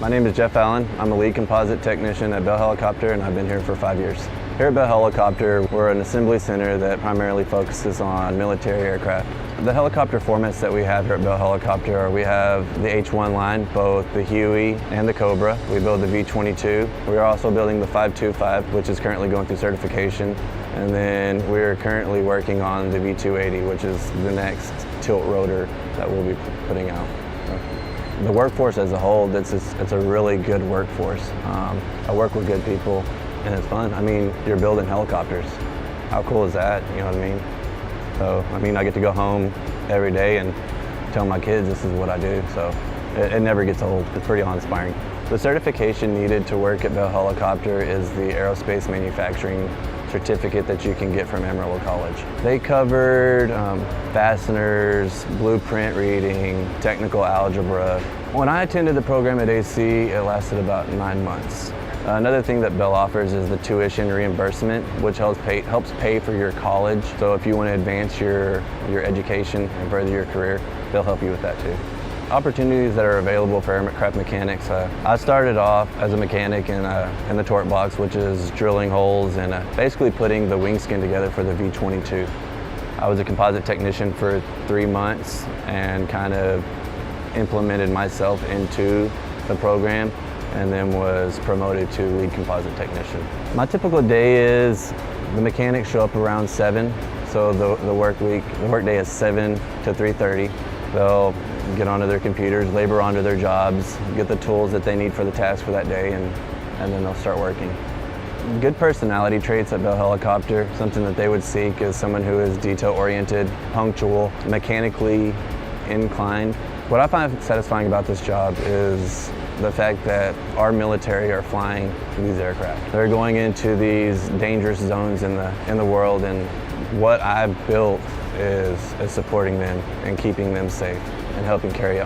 My name is Jeff Allen. I'm a lead composite technician at Bell Helicopter, and I've been here for 5 years. Here at Bell Helicopter, we're an assembly center that primarily focuses on military aircraft. The helicopter formats that we have here at Bell Helicopter are we have the H1 line, both the Huey and the Cobra. We build the V-22. We are also building the 525, which is currently going through certification. And then we're currently working on the V-280, which is the next tilt rotor that we'll be putting out. The workforce as a whole, it's a really good workforce. I work with good people and it's fun. I mean, you're building helicopters. How cool is that? You know what I mean? So, I mean, I get to go home every day and tell my kids this is what I do. So it never gets old. It's pretty awe-inspiring. The certification needed to work at Bell Helicopter is the aerospace manufacturing certificate that you can get from Amarillo College. They covered fasteners, blueprint reading, technical algebra. When I attended the program at AC, it lasted about 9 months. Another thing that Bell offers is the tuition reimbursement, which helps pay for your college. So if you want to advance your education and further your career, they'll help you with that too. Opportunities that are available for aircraft mechanics. I started off as a mechanic in the torque box, which is drilling holes and basically putting the wing skin together for the V-22. I was a composite technician for 3 months and kind of implemented myself into the program and then was promoted to lead composite technician. My typical day is the mechanics show up around 7, so the work day is 7 to 3:30. They'll get onto their computers, labor onto their jobs, get the tools that they need for the task for that day, and then they'll start working. Good personality traits at Bell Helicopter, something that they would seek is someone who is detail-oriented, punctual, mechanically inclined. What I find satisfying about this job is the fact that our military are flying these aircraft. They're going into these dangerous zones in the world, and what I've built is supporting them and keeping them safe and helping carry out